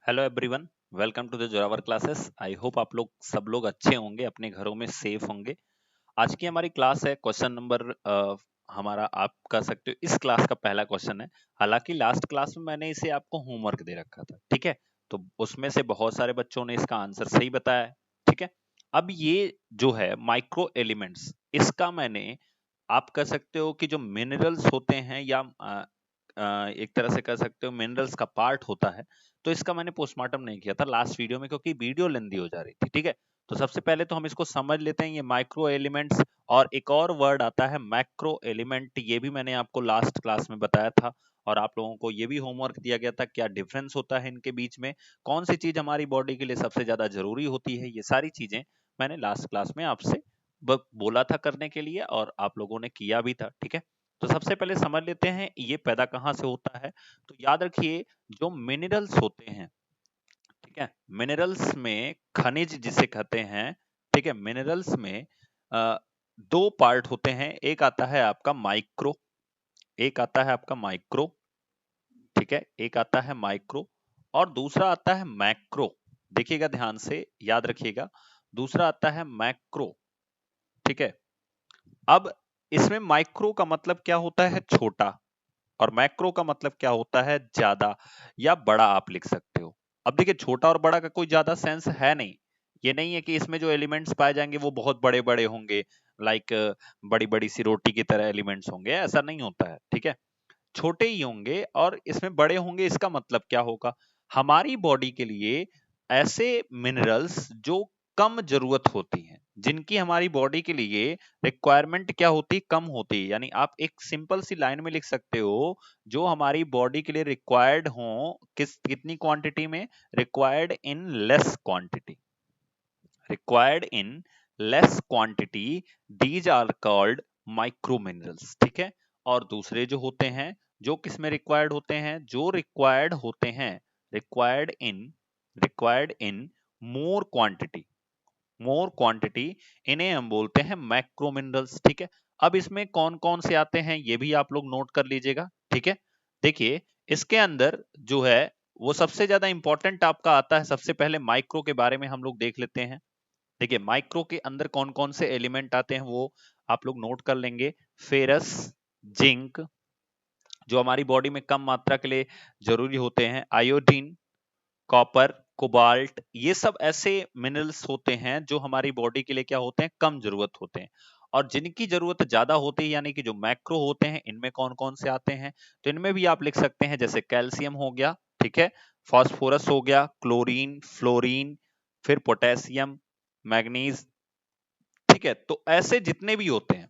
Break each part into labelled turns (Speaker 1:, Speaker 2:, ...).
Speaker 1: Hello everyone, welcome to the Zorawar classes. I hope आप लोग सब लोग अच्छे होंगे, अपने घरों में सेफ होंगे। आज की हमारी क्लास है क्वेश्चन नंबर हमारा आप कह सकते हो इस क्लास का पहला क्वेश्चन है। हालांकि लास्ट क्लास में मैंने इसे आपको होमवर्क दे रखा था, ठीक है। तो उसमें से बहुत सारे बच्चों ने इसका आंसर सही बताया है, ठीक है। अब ये जो है माइक्रो एलिमेंट्स, इसका मैंने आप कह सकते हो कि जो मिनरल्स होते हैं या एक तरह से कह सकते हो मिनरल्स का पार्ट होता है, तो इसका मैंने पोस्टमार्टम नहीं किया था लास्ट वीडियो में क्योंकि वीडियो लेंदी हो जा रही थी, ठीक है। तो सबसे पहले तो हम इसको समझ लेते हैं, ये माइक्रो एलिमेंट्स और एक और वर्ड आता है मैक्रो एलिमेंट, ये भी मैंने आपको लास्ट क्लास में बताया था। और आप लोगों को ये भी होमवर्क दिया गया था क्या डिफरेंस होता है इनके बीच में, कौन सी चीज हमारी बॉडी के लिए सबसे ज्यादा जरूरी होती है। ये सारी चीजें मैंने लास्ट क्लास में आपसे बोला था करने के लिए और आप लोगों ने किया भी था, ठीक है। तो सबसे पहले समझ लेते हैं ये पैदा कहाँ से होता है। तो याद रखिए, जो मिनरल्स होते हैं, ठीक है, मिनरल्स में खनिज जिसे कहते हैं, ठीक है, मिनरल्स में दो पार्ट होते हैं। एक आता है आपका माइक्रो, एक आता है आपका माइक्रो, ठीक है, एक आता है माइक्रो और दूसरा आता है मैक्रो। देखिएगा ध्यान से, याद रखिएगा, दूसरा आता है मैक्रो, ठीक है। अब इसमें माइक्रो का मतलब क्या होता है, छोटा, और मैक्रो का मतलब क्या होता है, ज्यादा या बड़ा आप लिख सकते हो। अब देखिए, छोटा और बड़ा का कोई ज्यादा सेंस है नहीं। ये नहीं है कि इसमें जो एलिमेंट्स पाए जाएंगे वो बहुत बड़े बड़े होंगे, लाइक बड़ी बड़ी सी रोटी की तरह एलिमेंट्स होंगे, ऐसा नहीं होता है, ठीक है। छोटे ही होंगे और इसमें बड़े होंगे। इसका मतलब क्या होगा, हमारी बॉडी के लिए ऐसे मिनरल्स जो कम जरूरत होती हैं, जिनकी हमारी बॉडी के लिए रिक्वायरमेंट क्या होती, कम होती है। यानी आप एक सिंपल सी लाइन में लिख सकते हो, जो हमारी बॉडी के लिए रिक्वायर्ड हो, कितनी क्वांटिटी में, required in less quantity, required in less quantity, these are called micro minerals, ठीक है। और दूसरे जो होते हैं, जो किस में रिक्वायर्ड होते हैं, जो रिक्वायर्ड होते हैं, required in more quantity, more quantity, इन्हें हम बोलते हैं मैक्रो मिनरल्स, ठीक है। अब इसमें कौन कौन से आते हैं ये भी आप लोग नोट कर लीजिएगा, ठीक है। देखिए, इसके अंदर जो है वो सबसे ज्यादा इंपॉर्टेंट आपका आता है। सबसे पहले माइक्रो के बारे में हम लोग देख लेते हैं। देखिए, माइक्रो के अंदर कौन कौन से एलिमेंट आते हैं वो आप लोग नोट कर लेंगे। फेरस, जिंक, जो हमारी बॉडी में कम मात्रा के लिए जरूरी होते हैं, आयोडीन, कॉपर, कोबाल्ट, ये सब ऐसे मिनरल्स होते हैं जो हमारी बॉडी के लिए क्या होते हैं, कम जरूरत होते हैं। और जिनकी जरूरत ज्यादा होती है, यानी कि जो मैक्रो होते हैं, इनमें कौन कौन से आते हैं, तो इनमें भी आप लिख सकते हैं, जैसे कैल्शियम हो गया, ठीक है, फास्फोरस हो गया, क्लोरीन, फ्लोरीन, फिर पोटेशियम, मैग्नीज, ठीक है। तो ऐसे जितने भी होते हैं,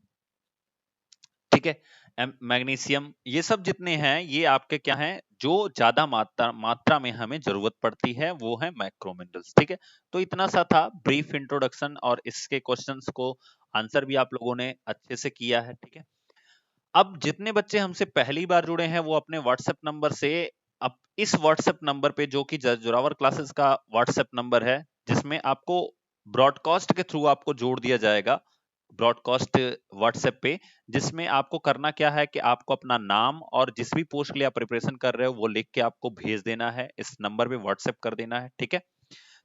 Speaker 1: ठीक है, मैग्नीशियम, ये सब जितने हैं, ये आपके क्या हैं, जो ज्यादा मात्रा में हमें जरूरत पड़ती है, वो है मैक्रो मिनरल्स, ठीक है। तो इतना सा था ब्रीफ इंट्रोडक्शन, और इसके क्वेश्चंस को आंसर भी आप लोगों ने अच्छे से किया है, ठीक है। अब जितने बच्चे हमसे पहली बार जुड़े हैं वो अपने व्हाट्सएप नंबर से, अब इस व्हाट्सएप नंबर पे, जो कि जोरावर क्लासेस का व्हाट्सएप नंबर है, जिसमें आपको ब्रॉडकास्ट के थ्रू आपको जोड़ दिया जाएगा, ब्रॉडकास्ट व्हाट्सएप पे, जिसमें आपको करना क्या है कि आपको अपना नाम और जिस भी पोस्ट के लिए आप प्रिपरेशन कर रहे हो वो लिख के आपको भेज देना है, इस नंबर पे व्हाट्सएप कर देना है, ठीक है।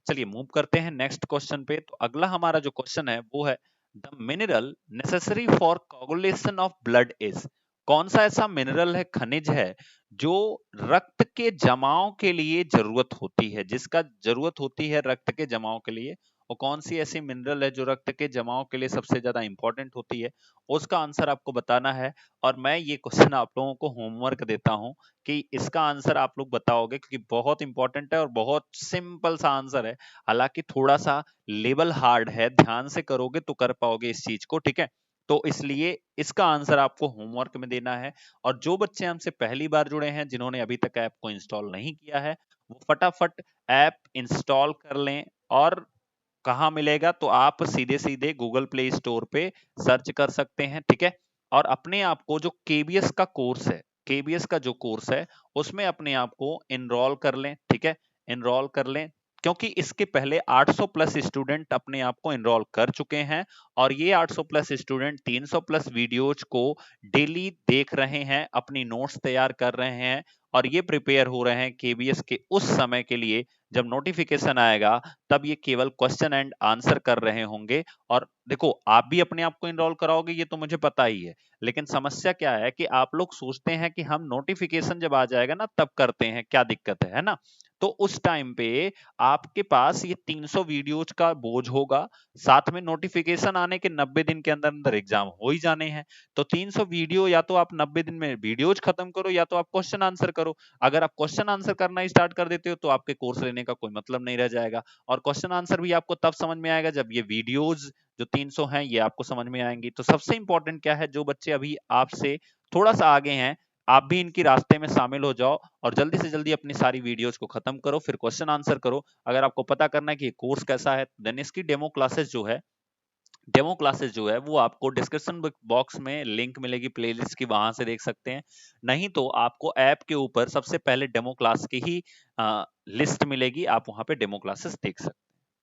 Speaker 1: चलिए मूव करते हैं नेक्स्ट क्वेश्चन पे। तो अगला हमारा जो क्वेश्चन है वो है, the mineral necessary for coagulation of blood is, कौन सा ऐसा मिनरल है, खनिज है, जो रक्त के जमाव के लिए जरूरत होती है, जिसका जरूरत होती है रक्त के जमाव के लिए, और कौन सी ऐसी मिनरल है जो रक्त के जमाव के लिए सबसे ज्यादा इंपॉर्टेंट होती है, उसका आंसर आपको बताना है। और मैं ये क्वेश्चन आप लोगों को होमवर्क देता हूं कि इसका आंसर आप लोग बताओगे, क्योंकि बहुत इंपॉर्टेंट है और बहुत सिंपल सा आंसर है। हालांकि थोड़ा सा लेवल हार्ड है, ध्यान से करोगे तो कर पाओगे इस चीज को, ठीक है। तो इसलिए इसका आंसर आपको होमवर्क में देना है। और जो बच्चे हमसे पहली बार जुड़े हैं, जिन्होंने अभी तक ऐप को इंस्टॉल नहीं किया है, वो फटाफट ऐप इंस्टॉल कर लें। और कहाँ मिलेगा, तो आप सीधे सीधे गूगल प्ले स्टोर पे सर्च कर सकते हैं, ठीक है। और अपने आप को जो केबीएस का कोर्स है, केबीएस का जो कोर्स है, उसमें अपने आप को इनरोल कर लें, ठीक है, इनरोल कर लें। क्योंकि इसके पहले 800 प्लस स्टूडेंट अपने आप को इनरोल कर चुके हैं, और ये 800 प्लस स्टूडेंट 300 प्लस वीडियोज को डेली देख रहे हैं, अपनी नोट्स तैयार कर रहे हैं, और ये प्रिपेयर हो रहे हैं केबीएस के उस समय के लिए जब नोटिफिकेशन आएगा तब ये केवल क्वेश्चन एंड आंसर कर रहे होंगे। और देखो आप भी अपने आप को इनरोल कराओगे ये तो मुझे पता ही है, लेकिन समस्या क्या है कि आप लोग सोचते हैं कि हम नोटिफिकेशन जब आ जाएगा ना तब करते हैं, क्या दिक्कत है ना? तो उस टाइम पे आपके पास ये 300 वीडियोज का बोझ होगा, साथ में नोटिफिकेशन आने के 90 दिन के अंदर अंदर एग्जाम हो ही जाने हैं। तो 300 वीडियो या तो आप 90 दिन में वीडियोज खत्म करो या तो आप क्वेश्चन आंसर करो। अगर आप क्वेश्चन आंसर करना स्टार्ट कर देते हो तो आपके कोर्स लेने का कोई मतलब नहीं रह जाएगा। और क्वेश्चन आंसर भी आपको तब समझ में आएगा जब ये वीडियोज जो 300 हैं ये आपको समझ में आएंगी। तो सबसे इंपॉर्टेंट क्या है, जो बच्चे अभी आपसे थोड़ा सा आगे हैं आप भी इनकी रास्ते में शामिल हो जाओ और जल्दी से जल्दी अपनी सारी वीडियोस को खत्म करो, फिर क्वेश्चन आंसर करो। अगर आपको पता करना है कि ये कोर्स कैसा है, देन इसकी डेमो क्लासेस जो है वो आपको डिस्क्रिप्शन बॉक्स में लिंक मिलेगी प्लेलिस्ट की, वहां से देख सकते हैं। नहीं तो आपको ऐप के ऊपर सबसे पहले डेमो क्लास की ही लिस्ट मिलेगी, आप वहां पे डेमो क्लासेस देख सकते हैं।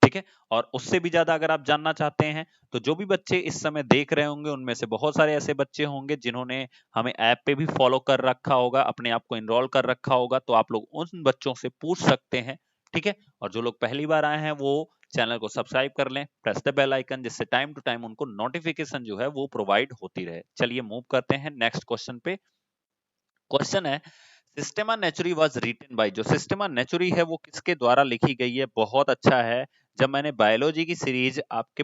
Speaker 1: ठीक है, और उससे भी ज्यादा अगर आप जानना चाहते हैं तो जो भी बच्चे इस समय देख रहे होंगे उनमें से बहुत सारे ऐसे बच्चे होंगे जिन्होंने हमें ऐप पे भी फॉलो कर रखा होगा, अपने आप को इनरोल कर रखा होगा, तो आप लोग उन बच्चों से पूछ सकते हैं। ठीक है, और जो लोग पहली बार आए हैं वो चैनल को सब्सक्राइब कर लें, प्रेस द बेल आइकन, जिससे टाइम टू टाइम उनको नोटिफिकेशन जो है वो प्रोवाइड होती रहे। चलिए मूव करते हैं नेक्स्ट क्वेश्चन पे। क्वेश्चन है सिस्टेमा नेचुरी वाज रिटन बाय, जो सिस्टेमा नेचुरी है वो किसके द्वारा लिखी गई है? बहुत अच्छा है, जब मैंने बायोलॉजी की सीरीज आपके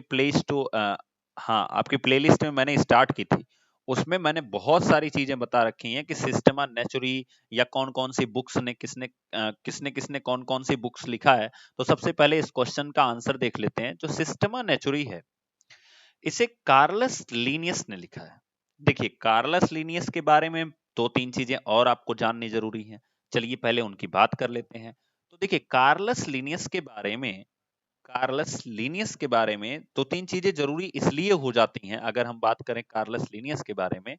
Speaker 1: हाँ आपकी प्लेलिस्ट में मैंने स्टार्ट की थी, उसमें मैंने बहुत सारी चीजें बता रखी हैं कि सिस्टेमा नेचुरी या कौन कौन सी बुक्स ने किसने किसने कौन कौन सी बुक्स लिखा है। तो सबसे पहले इस क्वेश्चन का आंसर देख लेते हैं। जो सिस्टेमा नेचुरी है इसे कार्लस लीनियस ने लिखा है। देखिए कार्लस लीनियस के बारे में दो तीन चीजें और आपको जाननी जरूरी है, चलिए पहले उनकी बात कर लेते हैं। तो देखिए कार्लस लीनियस के बारे में दो तीन चीजें जरूरी इसलिए हो जाती हैं, अगर हम बात करें कार्लस लीनियस के बारे में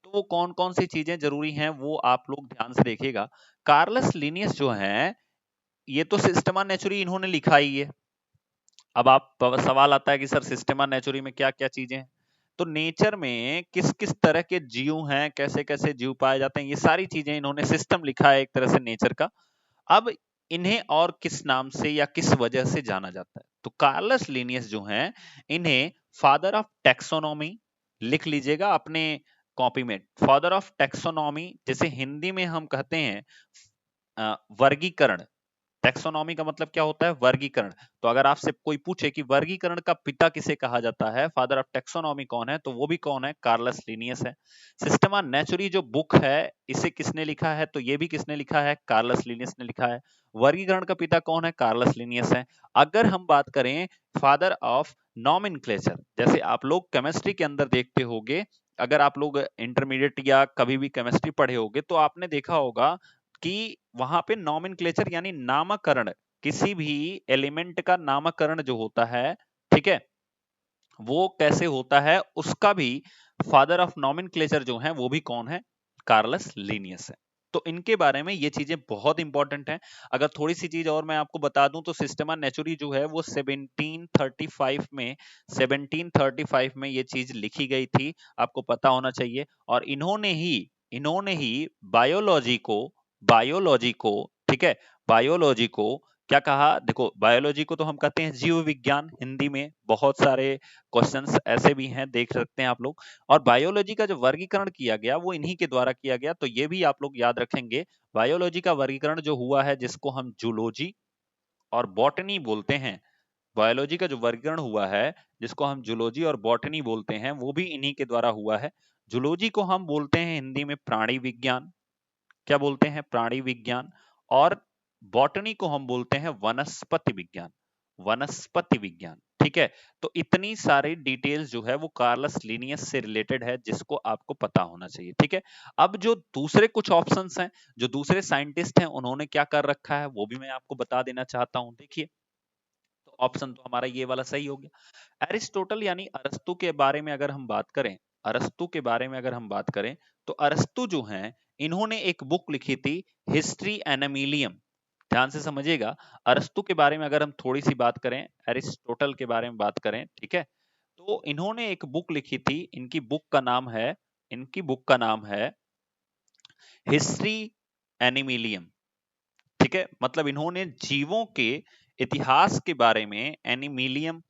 Speaker 1: तो वो कौन कौन सी चीजें जरूरी हैं वो आप लोग ध्यान से देखिएगा। कार्लस लीनियस जो है ये तो सिस्टेमा नेचुरी इन्होंने लिखा ही है। अब आप सवाल आता है कि सर सिस्टेमा नेचुरी में क्या क्या चीजें हैं? तो नेचर में किस किस तरह के जीव हैं, कैसे कैसे जीव पाए जाते हैं, ये सारी चीजें इन्होंने सिस्टम लिखा है एक तरह से नेचर का। अब इन्हें और किस नाम से या किस वजह से जाना जाता है? तो कार्लस लिनियस जो हैं इन्हें फादर ऑफ टैक्सोनॉमी लिख लीजिएगा अपने कॉपी में। फादर ऑफ टैक्सोनॉमी जैसे हिंदी में हम कहते हैं वर्गीकरण। टैक्सोनॉमी का मतलब क्या होता है? वर्गीकरण। तो अगर आपसे कोई पूछे कि वर्गीकरण का पिता किसे कहा जाता है, फादर ऑफ टैक्सोनॉमी कौन है, तो वो भी कौन है? कार्लस लिनियस है। सिस्टेमा नेचुरी जो बुक है इसे किसने लिखा है? तो ये भी किसने लिखा है? कार्लस लिनियस ने लिखा है। वर्गीकरण का पिता कौन है? कार्लस लिनियस है। अगर हम बात करें फादर ऑफ नॉमेनक्लेचर, जैसे आप लोग केमिस्ट्री के अंदर देखते होंगे, अगर आप लोग इंटरमीडिएट या कभी भी केमिस्ट्री पढ़े होंगे तो आपने देखा होगा कि वहां पे नॉमेनक्लेचर यानी नामकरण, किसी भी एलिमेंट का नामकरण जो होता है, ठीक है, वो कैसे होता है उसका भी फादर ऑफ नॉमेनक्लेचर जो है वो भी कौन है? कार्लस लीनियस है। तो इनके बारे में ये चीजें बहुत इंपॉर्टेंट हैं। अगर थोड़ी सी चीज और मैं आपको बता दूं तो सिस्टेमा नेचुरी जो है वो 1735 में ये चीज लिखी गई थी, आपको पता होना चाहिए। और इन्होंने ही बायोलॉजी को ठीक है, बायोलॉजी को क्या कहा? देखो बायोलॉजी को तो हम कहते हैं जीव विज्ञान, हिंदी में बहुत सारे क्वेश्चंस ऐसे भी हैं, देख सकते हैं आप लोग। और बायोलॉजी का जो वर्गीकरण किया गया वो इन्हीं के द्वारा किया गया, तो ये भी आप लोग याद रखेंगे। बायोलॉजी का वर्गीकरण जो हुआ है जिसको हम जूलॉजी और बॉटनी बोलते हैं, बायोलॉजी का जो वर्गीकरण हुआ है जिसको हम जूलॉजी और बॉटनी बोलते हैं वो भी इन्हीं के द्वारा हुआ है। जूलॉजी को हम बोलते हैं हिंदी में प्राणी विज्ञान, क्या बोलते हैं? प्राणी विज्ञान। और बॉटनी को हम बोलते हैं वनस्पति विज्ञान, वनस्पति विज्ञान। ठीक है, तो इतनी सारी डिटेल्स जो है वो कार्लस लिनियस से रिलेटेड है जिसको आपको पता होना चाहिए। ठीक है, अब जो दूसरे कुछ ऑप्शंस हैं, जो दूसरे साइंटिस्ट हैं उन्होंने क्या कर रखा है वो भी मैं आपको बता देना चाहता हूं। देखिए तो ऑप्शन तो हमारा ये वाला सही हो गया। एरिस्टोटल यानी अरस्तु के बारे में अगर हम बात करें, अरस्तु के बारे में अगर हम बात करें तो अरस्तु जो हैं इन्होंने एक बुक लिखी थी हिस्ट्री एनामिलियम। ध्यान से समझिएगा, अरस्तु के बारे में अगर हम थोड़ी सी बात करें, एरिस्टोटल के बारे में बात करें, ठीक है, तो इन्होंने एक बुक लिखी थी, इनकी बुक का नाम है हिस्ट्री एनिमिलियम। ठीक है, मतलब इन्होंने जीवों के इतिहास के बारे में एनिमिलियम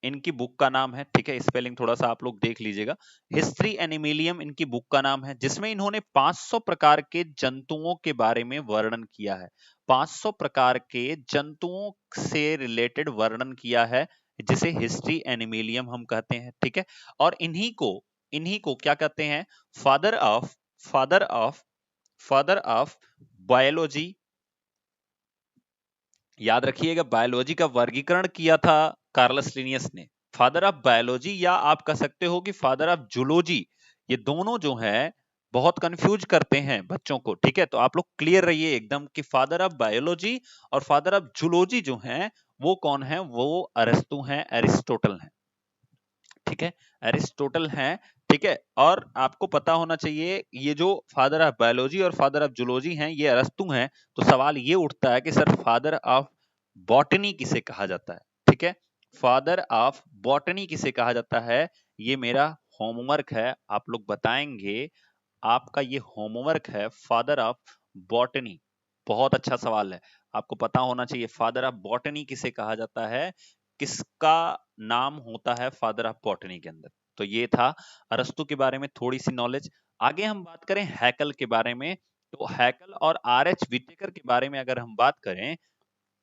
Speaker 1: इनकी बुक का नाम है, ठीक है, स्पेलिंग थोड़ा सा आप लोग देख लीजिएगा। हिस्ट्री एनिमिलियम इनकी बुक का नाम है, जिसमें इन्होंने 500 प्रकार के जंतुओं के बारे में वर्णन किया है। 500 प्रकार के जंतुओं से रिलेटेड वर्णन किया है, जिसे हिस्ट्री एनिमिलियम हम कहते हैं, ठीक है। और इन्हीं को क्या कहते हैं? Father of father of father of biology. याद रखिएगा, बायोलॉजी का वर्गीकरण किया था कार्लस लिनियस ने। फादर ऑफ बायोलॉजी, या आप कह सकते हो कि फादर ऑफ जूलॉजी, ये दोनों जो है बहुत कंफ्यूज करते हैं बच्चों को, ठीक है। तो आप लोग क्लियर रहिए एकदम कि फादर ऑफ बायोलॉजी और फादर ऑफ जूलॉजी जो हैं वो कौन है? वो अरस्तु हैं, एरिस्टोटल हैं, ठीक है, एरिस्टोटल हैं, ठीक है। और आपको पता होना चाहिए, ये जो फादर ऑफ बायोलॉजी और फादर ऑफ जूलॉजी हैं ये अरस्तु हैं। तो सवाल ये उठता है कि सर फादर ऑफ बॉटनी किसे कहा जाता है? ठीक है, फादर ऑफ बॉटनी किसे कहा जाता है? ये मेरा होमवर्क है, आप लोग बताएंगे। आपका ये होमवर्क है, फादर ऑफ बॉटनी। बहुत अच्छा सवाल है, आपको पता होना चाहिए फादर ऑफ बॉटनी किसे कहा जाता है, किसका नाम होता है फादर ऑफ बॉटनी के अंदर। तो ये था अरस्तु के बारे में थोड़ी सी नॉलेज। आगे हम बात करें हैकल के बारे में, तो हैकल और आर एच विटेकर के बारे में अगर हम बात करें,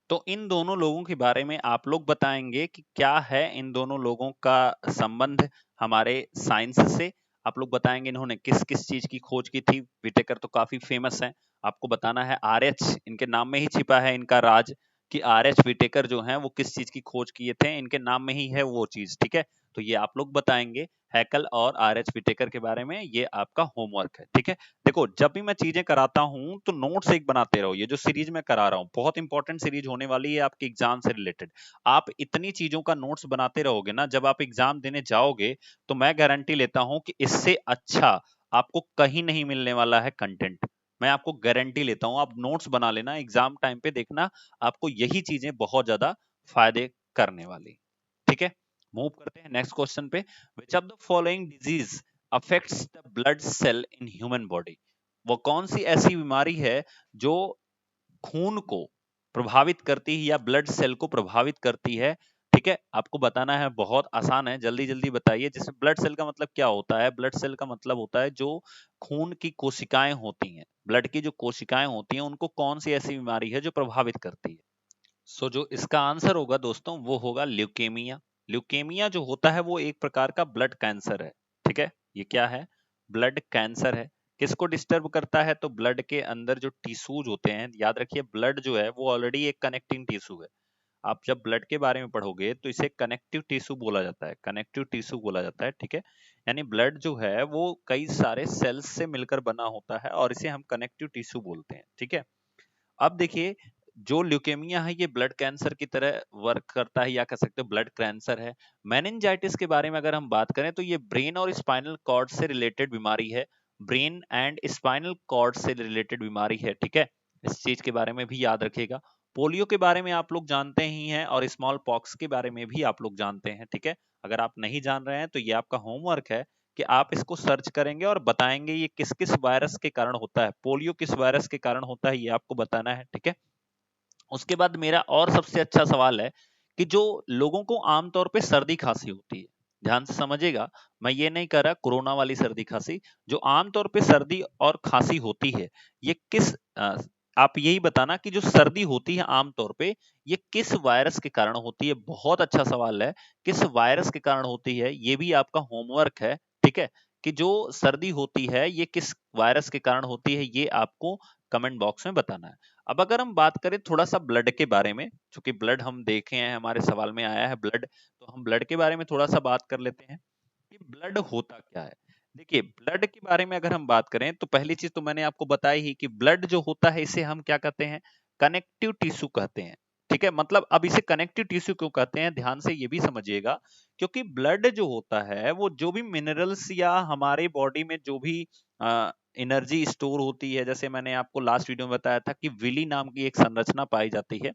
Speaker 1: तो इन दोनों लोगों के बारे में आप लोग बताएंगे कि क्या है इन दोनों लोगों का संबंध हमारे साइंस से। आप लोग बताएंगे इन्होंने किस किस चीज की खोज की थी। विटेकर तो काफी फेमस है, आपको बताना है आर एच, इनके नाम में ही छिपा है इनका राज, कि आर एच विटेकर जो है वो किस चीज की खोज किए थे, इनके नाम में ही है वो चीज, ठीक है। तो ये आप लोग बताएंगे हैकल और आर एच विटेकर के बारे में, ये आपका होमवर्क है, ठीक है। देखो, जब भी मैं चीजें कराता हूं तो नोट्स एक बनाते रहो। ये जो सीरीज मैं करा रहा हूँ बहुत इंपॉर्टेंट सीरीज होने वाली है आपके एग्जाम से रिलेटेड। आप इतनी चीजों का नोट्स बनाते रहोगे ना, जब आप एग्जाम देने जाओगे तो मैं गारंटी लेता हूं कि इससे अच्छा आपको कहीं नहीं मिलने वाला है कंटेंट। मैं आपको गारंटी लेता हूं, आप नोट्स बना लेना, एग्जाम टाइम पे देखना, आपको यही चीजें बहुत ज्यादा फायदे करने वाली, ठीक है। मूव करते हैं नेक्स्ट क्वेश्चन पे। Which of the following disease affects the blood cell in human body? वो कौन सी ऐसी बीमारी है जो खून को प्रभावित करती है या ब्लड सेल को प्रभावित करती है? ठीक है, आपको बताना है, बहुत आसान है, जल्दी जल्दी बताइए। जैसे ब्लड सेल का मतलब क्या होता है? ब्लड सेल का मतलब होता है जो खून की कोशिकाएं होती हैं, ब्लड की जो कोशिकाएं होती हैं उनको कौन सी ऐसी बीमारी है जो प्रभावित करती है? सो जो इसका आंसर होगा दोस्तों वो होगा ल्यूकेमिया। ल्यूकेमिया जो होता है वो एक प्रकार का ब्लड कैंसर है, ठीक है। ये क्या है? ब्लड कैंसर है। किसको डिस्टर्ब करता है? तो ब्लड के अंदर जो टिश्यूज होते हैं, याद रखिए ब्लड जो है वो ऑलरेडी एक कनेक्टिंग टिश्यू है। आप जब ब्लड के बारे में पढ़ोगे तो इसे कनेक्टिव टिश्यू बोला जाता है, कनेक्टिव टिश्यू बोला जाता है, ठीक है। यानी ब्लड जो है वो कई सारे सेल्स से मिलकर बना होता है और इसे हम कनेक्टिव टिश्यू बोलते हैं, ठीक है। अब देखिए, जो ल्यूकेमिया है ये ब्लड कैंसर की तरह वर्क करता है, या कह सकते हो ब्लड कैंसर है। मेनिंजाइटिस के बारे में अगर हम बात करें तो ये ब्रेन और स्पाइनल कॉर्ड से रिलेटेड बीमारी है, ब्रेन एंड स्पाइनल कॉर्ड से रिलेटेड बीमारी है, ठीक है। इस चीज के बारे में भी याद रखिएगा। पोलियो के बारे में आप लोग जानते ही हैं और स्मॉल पॉक्स के बारे में भी आप लोग जानते हैं, ठीक है। अगर आप नहीं जान रहे हैं तो ये आपका होमवर्क है कि आप इसको सर्च करेंगे और बताएंगे ये किस किस वायरस के कारण होता है, पोलियो किस वायरस के कारण होता है, ये आपको बताना है, ठीक है। उसके बाद मेरा और सबसे अच्छा सवाल है कि जो लोगों को आमतौर पे सर्दी खांसी होती है, ध्यान से समझिएगा, मैं ये नहीं कह रहा कोरोना वाली सर्दी खांसी, जो आमतौर पे सर्दी और खांसी होती है, ये किस आप यही बताना कि जो सर्दी होती है आमतौर पे ये किस वायरस के कारण होती है। बहुत अच्छा सवाल है, किस वायरस के कारण होती है, ये भी आपका होमवर्क है, ठीक है। कि जो सर्दी होती है ये किस वायरस के कारण होती है, ये आपको कमेंट बॉक्स में बताना है। अब अगर हम बात करें थोड़ा सा ब्लड के बारे में, क्योंकि ब्लड हम देखे हैं, हमारे सवाल में आया है ब्लड, तो हम ब्लड के बारे में थोड़ा सा बात कर लेते हैं कि ब्लड होता क्या है। देखिए, ब्लड के बारे में अगर हम बात करें तो पहली चीज तो मैंने आपको बताई ही कि ब्लड जो होता है इसे हम क्या कहते हैं? कनेक्टिव टिश्यू कहते हैं, ठीक है। मतलब अब इसे कनेक्टिव टिश्यू क्यों कहते हैं, ध्यान से ये भी समझिएगा, क्योंकि ब्लड जो होता है वो जो भी मिनरल्स या हमारे बॉडी में जो भी एनर्जी स्टोर होती है, जैसे मैंने आपको लास्ट वीडियो में बताया था कि विली नाम की एक संरचना पाई जाती है,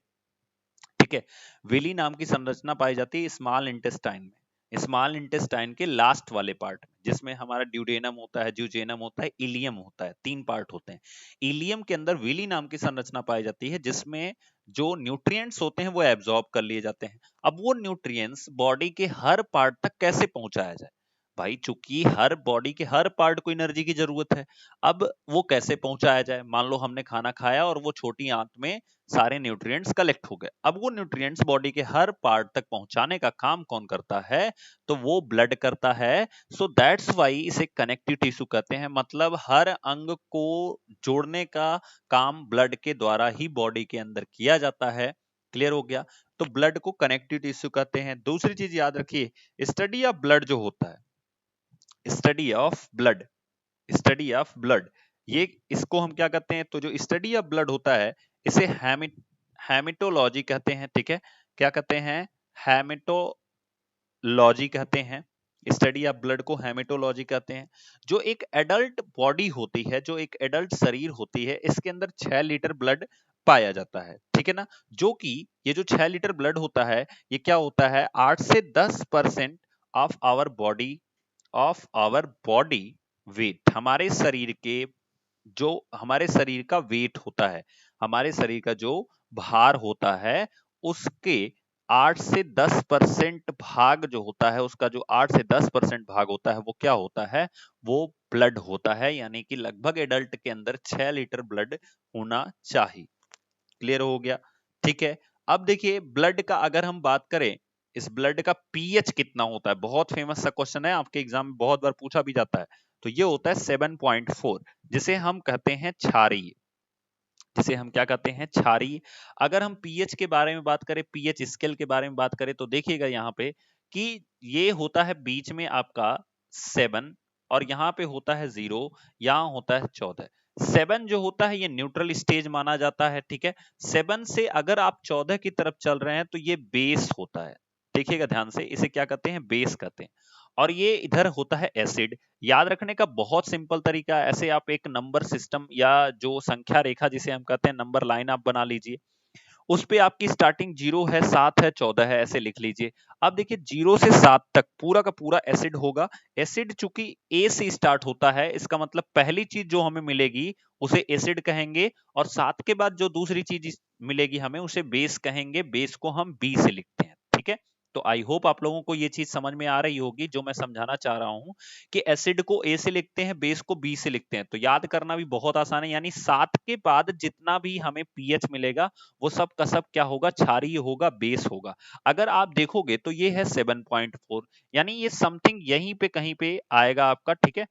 Speaker 1: ठीक है। विली नाम की संरचना पाई जाती है स्मॉल इंटेस्टाइन में, स्मॉल इंटेस्टाइन के लास्ट वाले पार्ट, जिसमें हमारा ड्यूडेनम होता है, ज्यूजेनम होता है, इलियम होता है, 3 पार्ट होते हैं। इलियम के अंदर विली नाम की संरचना पाई जाती है, जिसमें जो न्यूट्रिएंट्स होते हैं वो एब्जॉर्ब कर लिए जाते हैं। अब वो न्यूट्रिएंट्स बॉडी के हर पार्ट तक कैसे पहुंचाया जाए? भाई चूंकि हर बॉडी के हर पार्ट को एनर्जी की जरूरत है, अब वो कैसे पहुंचाया जाए? मान लो हमने खाना खाया और वो छोटी आंत में सारे न्यूट्रिएंट्स कलेक्ट हो गए, अब वो न्यूट्रिएंट्स बॉडी के हर पार्ट तक पहुंचाने का काम कौन करता है? तो वो ब्लड करता है। सो दैट्स वाई इसे कनेक्टिव टिश्यू कहते हैं, मतलब हर अंग को जोड़ने का काम ब्लड के द्वारा ही बॉडी के अंदर किया जाता है। क्लियर हो गया? तो ब्लड को कनेक्टिव टिश्यू कहते हैं। दूसरी चीज याद रखिए, स्टडी ऑफ ब्लड जो होता है, study of blood, study of blood, ये इसको हम क्या कहते हैं? तो जो स्टडी ऑफ ब्लड होता है इसे हेमेटोलॉजी कहते हैं। ठीक है, क्या कहते हैं? हेमेटोलॉजी कहते हैं। स्टडी ऑफ ब्लड को हेमेटोलॉजी कहते हैं। जो एक एडल्ट बॉडी होती है, जो एक एडल्ट शरीर होती है, इसके अंदर 6 लीटर ब्लड पाया जाता है। ठीक है ना? जो कि ये जो 6 लीटर ब्लड होता है, ये क्या होता है? 8 से 10% ऑफ आवर बॉडी वेट, हमारे शरीर के, जो हमारे शरीर का वेट होता है, हमारे शरीर का जो भार होता है, उसके 8 से 10% भाग जो होता है, उसका जो 8 से 10% भाग होता है, वो क्या होता है? वो ब्लड होता है। यानी कि लगभग एडल्ट के अंदर 6 लीटर ब्लड होना चाहिए। क्लियर हो गया? ठीक है, अब देखिए ब्लड का अगर हम बात करें, इस ब्लड का पीएच कितना होता है? बहुत फेमस सा क्वेश्चन है, आपके एग्जाम में बहुत बार पूछा भी जाता है। तो ये होता है 7.4, जिसे हम कहते हैं क्षारीय, जिसे हम क्या कहते हैं? क्षारीय। अगर हम पीएच के बारे में बात करें, पीएच स्केल के बारे में बात करें, तो देखिएगा यहाँ पे कि ये होता है बीच में आपका 7, और यहाँ पे होता है 0, यहाँ होता है 14। 7 जो होता है ये न्यूट्रल स्टेज माना जाता है। ठीक है, 7 से अगर आप 14 की तरफ चल रहे हैं तो ये बेस होता है। देखिएगा ध्यान से, इसे क्या कहते हैं? बेस कहते हैं। और ये इधर होता है एसिड। याद रखने का बहुत सिंपल तरीका है, ऐसे आप एक नंबर सिस्टम या जो संख्या रेखा जिसे हम कहते हैं नंबर लाइन आप बना लीजिए, उस पे आपकी स्टार्टिंग 0 है, 7 है, 14 है, ऐसे लिख लीजिए। अब देखिए 0 से 7 तक पूरा का पूरा एसिड होगा। एसिड चूंकि ए से स्टार्ट होता है, इसका मतलब पहली चीज जो हमें मिलेगी उसे एसिड कहेंगे, और 7 के बाद जो दूसरी चीज मिलेगी हमें उसे बेस कहेंगे। बेस को हम बी से लिखते हैं। ठीक है, तो आई होप आप लोगों को ये चीज समझ में आ रही होगी जो मैं समझाना चाह रहा हूं, कि एसिड को ए से लिखते हैं, बेस को बी से लिखते हैं। तो याद करना भी बहुत आसान है, यानी 7 के बाद जितना भी हमें पीएच मिलेगा वो सब का सब क्या होगा? क्षारीय होगा, बेस होगा। अगर आप देखोगे तो ये है 7.4, यानी ये समथिंग यहीं पे कहीं पे आएगा आपका। ठीक है,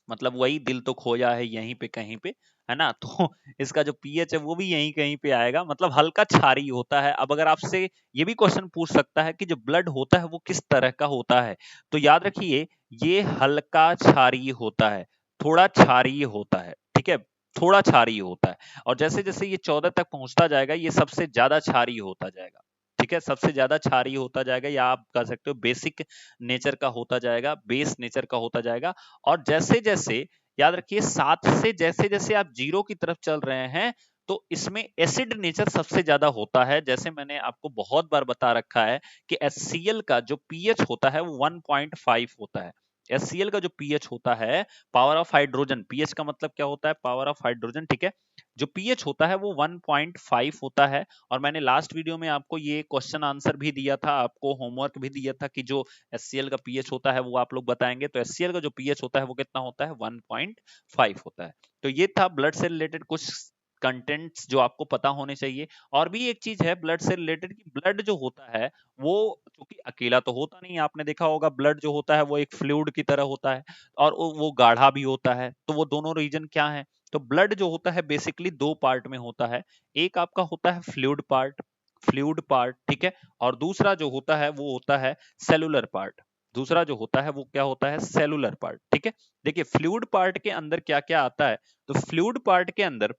Speaker 1: मतलब वही दिल तो खोया है यहीं पे कहीं पे, है ना? तो इसका जो पीएच है वो भी यहीं कहीं पे आएगा, मतलब हल्का क्षारीय होता है। अब अगर आपसे ये भी क्वेश्चन पूछ सकता है कि जो ब्लड होता है वो किस तरह का होता है, तो याद रखिए ये हल्का क्षारीय होता है, थोड़ा क्षारीय होता है। ठीक है, थोड़ा क्षारीय होता है, और जैसे जैसे ये 14 तक पहुंचता जाएगा ये सबसे ज्यादा क्षारीय होता जाएगा। ठीक है, सबसे ज्यादा क्षारीय होता जाएगा, या आप कह सकते हो बेसिक नेचर का होता जाएगा, बेस नेचर का होता जाएगा। और जैसे जैसे याद रखिए 7 से जैसे जैसे आप 0 की तरफ चल रहे हैं, तो इसमें एसिड नेचर सबसे ज्यादा होता है। जैसे मैंने आपको बहुत बार बता रखा है कि HCl का जो पीएच होता है वो 1.5 होता है। HCl का जो पीएच होता है, पावर ऑफ हाइड्रोजन, पीएच का मतलब क्या होता है? Power of hydrogen. ठीक है, जो पीएच होता है वो 1.5 होता है। और मैंने लास्ट वीडियो में आपको ये क्वेश्चन आंसर भी दिया था, आपको होमवर्क भी दिया था कि जो HCl का पीएच होता है वो आप लोग बताएंगे। तो HCl का जो पीएच होता है वो कितना होता है? 1.5 होता है। तो ये था ब्लड से रिलेटेड कुछ कंटेंट्स जो आपको पता होने चाहिए। और भी एक चीज है ब्लड से रिलेटेड, कि ब्लड जो होता है वो क्योंकि अकेला तो होता नहीं है, आपने देखा होगा ब्लड जो होता है वो एक फ्लूइड की तरह होता है, और वो गाढ़ा भी होता है। तो वो दोनों रीजन क्या है? तो ब्लड जो होता है बेसिकली 2 पार्ट में होता है। एक आपका होता है फ्लूइड पार्ट, फ्लूइड पार्ट। ठीक है, और दूसरा जो होता है वो होता है सेलुलर पार्ट। दूसरा जो होता है वो क्या होता है? Cellular part. ठीक है, देखिए फ्लूइड पार्ट के अंदर क्या क्या आता है। तो फ्लूइड पार्ट के अंदर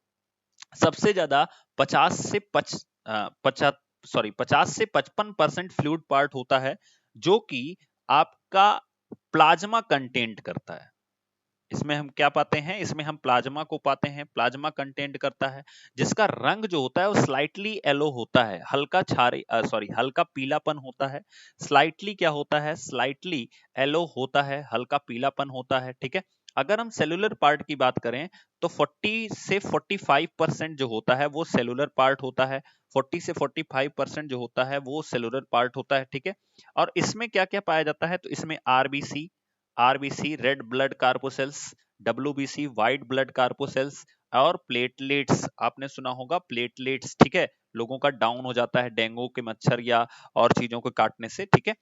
Speaker 1: सबसे ज्यादा 50 से 55% फ्लूइड पार्ट होता है, जो कि आपका प्लाज्मा कंटेंट करता है। इसमें हम क्या पाते हैं, इसमें हम प्लाज्मा को पाते हैं, प्लाज्मा कंटेंट करता है, जिसका रंग जो होता है वो स्लाइटली येलो होता है, हल्का हल्का पीलापन होता है। स्लाइटली क्या होता है, स्लाइटली येलो होता है, हल्का पीलापन होता है, ठीक है। अगर हम सेलुलर पार्ट की बात करें तो 40 से 45% जो होता है वो सेलुलर पार्ट होता है, 40 से 45% जो होता है वो सेलुलर पार्ट होता है, ठीक है। और इसमें क्या क्या पाया जाता है, तो इसमें RBC red blood corpuscles, WBC white blood corpuscles, और प्लेटलेट्स, आपने सुना होगा प्लेटलेट्स, ठीक है। लोगों का डाउन हो जाता है डेंगू के मच्छर या और चीजों को काटने से, ठीक है।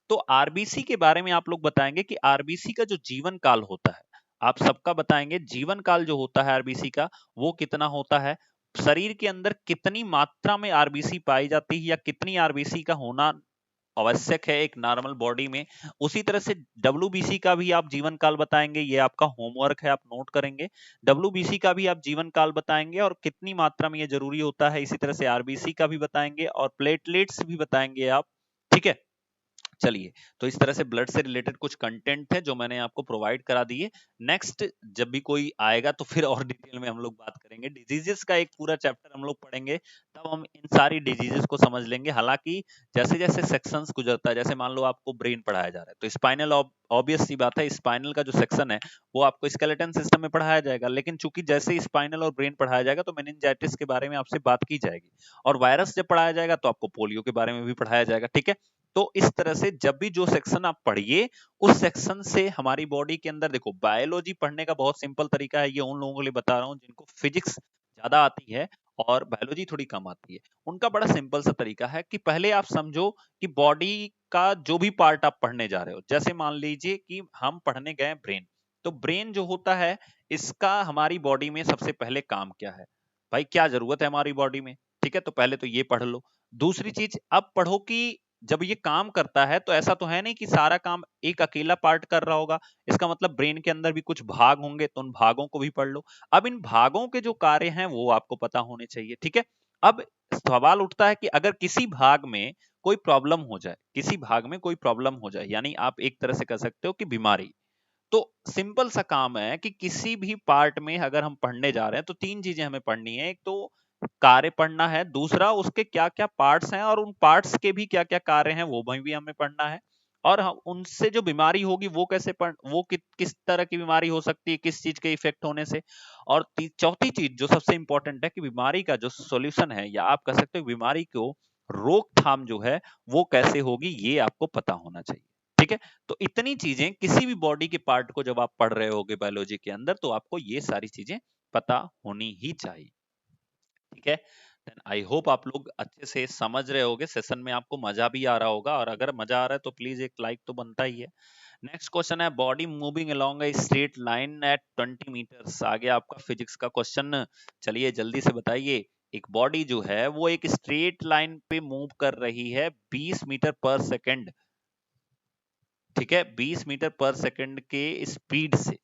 Speaker 1: तो आरबीसी के बारे में आप लोग बताएंगे कि आरबीसी का जो जीवन काल होता है, आप सबका बताएंगे जीवन काल जो होता है आरबीसी का वो कितना होता है, शरीर के अंदर कितनी मात्रा में आरबीसी पाई जाती है या कितनी आरबीसी का होना आवश्यक है एक नॉर्मल बॉडी में। उसी तरह से डब्ल्यूबीसी का भी आप जीवन काल बताएंगे, ये आपका होमवर्क है, आप नोट करेंगे। डब्ल्यूबीसी का भी आप जीवन काल बताएंगे और कितनी मात्रा में ये जरूरी होता है, इसी तरह से आरबीसी का भी बताएंगे और प्लेटलेट्स भी बताएंगे आप, ठीक है। चलिए, तो इस तरह से ब्लड से रिलेटेड कुछ कंटेंट है जो मैंने आपको प्रोवाइड करा दिए। नेक्स्ट जब भी कोई आएगा तो फिर और डिटेल में हम लोग बात करेंगे, डिजीजेस का एक पूरा चैप्टर हम लोग पढ़ेंगे, तब हम इन सारी डिजीजेस को समझ लेंगे। हालांकि जैसे जैसे सेक्शंस गुजरता है, जैसे मान लो आपको ब्रेन पढ़ाया जा रहा है तो स्पाइनल, ऑब्वियस सी बात है स्पाइनल का जो सेक्शन है वो आपको स्केलेटन सिस्टम में पढ़ाया जाएगा, लेकिन चूंकि जैसे स्पाइनल और ब्रेन पढ़ाया जाएगा तो मेनिंजाइटिस के बारे में आपसे बात की जाएगी, और वायरस जब पढ़ाया जाएगा तो आपको पोलियो के बारे में भी पढ़ाया जाएगा, ठीक है। तो इस तरह से जब भी जो सेक्शन आप पढ़िए उस सेक्शन से हमारी बॉडी के अंदर, देखो बायोलॉजी पढ़ने का बहुत सिंपल तरीका है, ये उन लोगों के लिए बता रहा हूँ जिनको फिजिक्स ज्यादा आती है और बायोलॉजी थोड़ी कम आती है। उनका बड़ा सिंपल सा तरीका है कि पहले आप समझो कि बॉडी का जो भी पार्ट आप पढ़ने जा रहे हो, जैसे मान लीजिए कि हम पढ़ने गए ब्रेन, तो ब्रेन जो होता है इसका हमारी बॉडी में सबसे पहले काम क्या है, भाई क्या जरूरत है हमारी बॉडी में, ठीक है। तो पहले तो ये पढ़ लो। दूसरी चीज अब पढ़ो कि जब ये काम करता है तो ऐसा तो है नहीं कि सारा काम एक अकेला पार्ट कर रहा होगा, इसका मतलब ब्रेन के अंदर भी कुछ भाग होंगे, तो उन भागों को भी पढ़ लो। अब इन भागों के जो कार्य हैं वो आपको पता होने चाहिए, ठीक है। अब सवाल उठता है कि अगर किसी भाग में कोई प्रॉब्लम हो जाए, किसी भाग में कोई प्रॉब्लम हो जाए, यानी आप एक तरह से कह सकते हो कि बीमारी, तो सिंपल सा काम है कि किसी भी पार्ट में अगर हम पढ़ने जा रहे हैं तो तीन चीजें हमें पढ़नी है। एक तो कार्य पढ़ना है, दूसरा उसके क्या क्या पार्ट्स हैं और उन पार्ट्स के भी क्या क्या कार्य हैं वो भी हमें पढ़ना है, और हम उनसे जो बीमारी होगी वो कैसे वो किस तरह की बीमारी हो सकती है, किस चीज के इफेक्ट होने से। और चौथी चीज जो सबसे इंपॉर्टेंट है कि बीमारी का जो सॉल्यूशन है, या आप कह सकते हो बीमारी को रोकथाम जो है वो कैसे होगी, ये आपको पता होना चाहिए, ठीक है। तो इतनी चीजें किसी भी बॉडी के पार्ट को जब आप पढ़ रहे होगे बायोलॉजी के अंदर तो आपको ये सारी चीजें पता होनी ही चाहिए, ठीक है। देन आई होप आप लोग अच्छे से समझ रहे होगे, सेशन में आपको मजा भी आ रहा होगा, और अगर मजा आ रहा है तो प्लीज एक लाइक तो बनता ही है। नेक्स्ट क्वेश्चन है, body moving along a straight line at 20 meters. आगे आपका फिजिक्स का क्वेश्चन, चलिए जल्दी से बताइए। एक बॉडी जो है वो एक स्ट्रेट लाइन पे मूव कर रही है 20 मीटर पर सेकंड, ठीक है, 20 मीटर पर सेकंड के स्पीड से,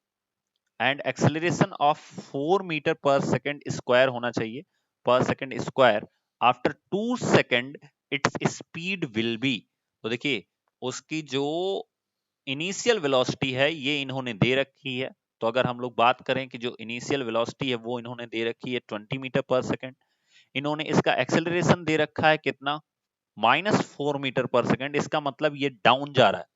Speaker 1: एंड एक्सेलरेशन ऑफ 4 मीटर पर सेकंड स्क्वायर होना चाहिए, पर second square, after 2 second its speed will be. तो देखिए उसकी जो इनिशियल वेलोसिटी है ये इन्होंने दे रखी है, तो अगर हम लोग बात करें कि जो इनिशियल वेलोसिटी है वो इन्होंने दे रखी है 20 मीटर पर सेकंड, इन्होंने इसका एक्सेलरेशन दे रखा है कितना, -4 मीटर पर सेकंड, इसका मतलब ये डाउन जा रहा है,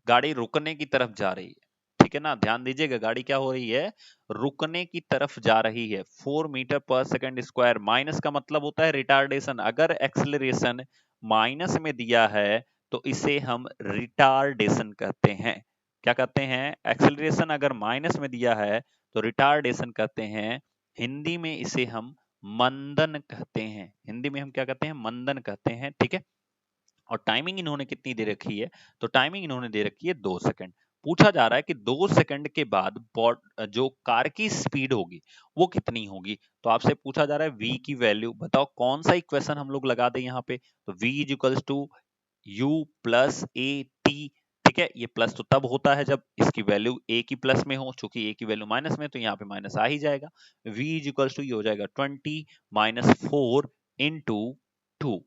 Speaker 1: गाड़ी रुकने की तरफ जा रही है, ठीक है ना, ध्यान दीजिएगा गाड़ी क्या हो रही है, रुकने की तरफ जा रही है। 4 मीटर पर सेकंड स्क्वायर, माइनस का मतलब होता है रिटार्डेशन, अगर एक्सेलरेशन माइनस में दिया है तो इसे हम रिटार्डेशन कहते हैं। क्या कहते हैं, एक्सेलरेशन अगर माइनस में दिया है तो रिटार्डेशन कहते हैं, हिंदी में इसे हम मंदन कहते हैं, हिंदी में हम क्या कहते हैं, मंदन कहते हैं, ठीक है। और टाइमिंग इन्होंने कितनी दे रखी है, तो टाइमिंग इन्होंने दे रखी है 2 सेकंड। पूछा जा रहा है कि 2 सेकंड के बाद जो कार की स्पीड होगी वो कितनी होगी, तो आपसे पूछा जा रहा है v की वैल्यू बताओ, कौन सा इक्वेशन हम लोग लगा दें यहाँ पे, तो v is equals to u plus a t, ठीक है। ये प्लस तो तब होता है जब इसकी वैल्यू a की प्लस में हो, चूंकि a की वैल्यू माइनस में तो यहाँ पे माइनस आ ही जाएगा। v इज इक्वल्स टू ये हो जाएगा 20 - 4 इंटू 2,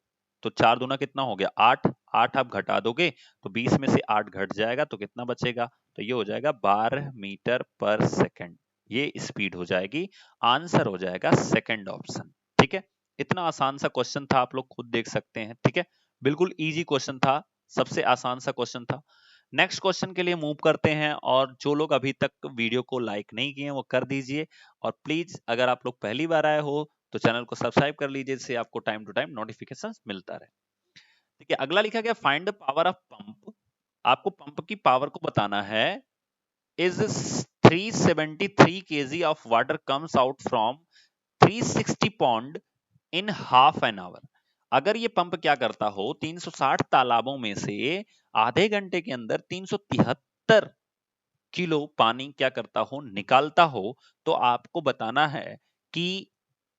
Speaker 1: तो 4 दूना कितना हो गया 8, 8 आप घटा दोगे तो 20 में से 8 घट जाएगा तो कितना बचेगा, तो ये हो जाएगा 12 मीटर पर सेकंड, ये स्पीड हो जाएगी। आंसर हो जाएगा सेकंड ऑप्शन। ठीक है, इतना आसान सा क्वेश्चन था, आप लोग खुद देख सकते हैं। ठीक है, बिल्कुल इजी क्वेश्चन था, सबसे आसान सा क्वेश्चन था। नेक्स्ट क्वेश्चन के लिए मूव करते हैं, और जो लोग अभी तक वीडियो को लाइक नहीं किए वो कर दीजिए, और प्लीज अगर आप लोग पहली बार आए हो तो चैनल को सब्सक्राइब कर लीजिए, जिससे आपको टाइम टू टाइम नोटिफिकेशन मिलता रहे। ठीक है, अगला लिखा गया find the power of pump. आपको पंप की पावर को बताना है। Is 373 kg of water comes out from 360 pond in half an hour. अगर ये पंप क्या करता हो, 360 तालाबों में से आधे घंटे के अंदर 373 किलो पानी क्या करता हो, निकालता हो, तो आपको बताना है कि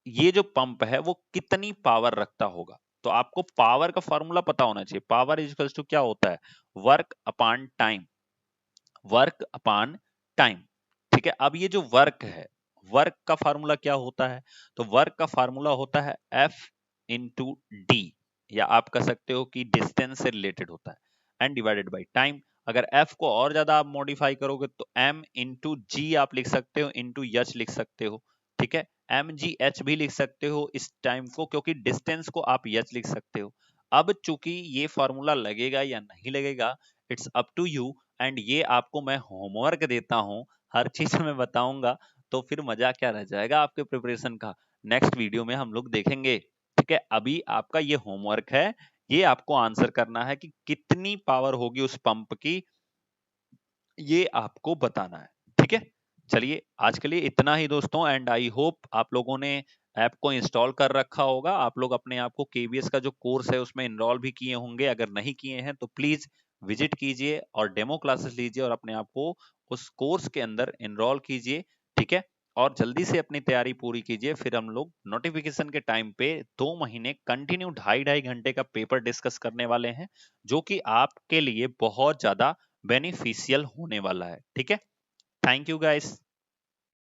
Speaker 1: ये जो पंप है वो कितनी पावर रखता होगा। तो आपको पावर का फॉर्मूला पता होना चाहिए। पावर इक्वल्स टू क्या होता है, work upon time, work upon time. ठीक है, अब ये जो वर्क है, वर्क का फार्मूला क्या होता है, तो वर्क का फार्मूला होता है F इंटू डी, या आप कह सकते हो कि डिस्टेंस से रिलेटेड होता है, एंड डिवाइडेड बाई टाइम। अगर F को और ज्यादा आप मॉडिफाई करोगे तो M इंटू जी आप लिख सकते हो, इंटू एच लिख सकते हो। ठीक है, MGH भी लिख सकते हो इस टाइम को, क्योंकि डिस्टेंस को आप एच लिख सकते हो। अब चूंकि ये फॉर्मूला लगेगा या नहीं लगेगा, it's up to you, and ये आपको मैं होमवर्क देता हूं, हर चीज में बताऊंगा, तो फिर मजा क्या रह जाएगा आपके प्रिपरेशन का, नेक्स्ट वीडियो में हम लोग देखेंगे। ठीक है, अभी आपका ये होमवर्क है, ये आपको आंसर करना है कि कितनी पावर होगी उस पंप की, ये आपको बताना है। ठीक है, चलिए आज के लिए इतना ही दोस्तों, एंड आई होप आप लोगों ने ऐप को इंस्टॉल कर रखा होगा, आप लोग अपने आप को केवीएस का जो कोर्स है उसमें इनरोल भी किए होंगे। अगर नहीं किए हैं तो प्लीज विजिट कीजिए और डेमो क्लासेस लीजिए और अपने आप को उस कोर्स के अंदर इनरोल कीजिए। ठीक है, और जल्दी से अपनी तैयारी पूरी कीजिए, फिर हम लोग नोटिफिकेशन के टाइम पे 2 महीने कंटिन्यू 2.5 घंटे का पेपर डिस्कस करने वाले हैं, जो कि आपके लिए बहुत ज्यादा बेनिफिशियल होने वाला है। ठीक है, थैंक यू गाइस।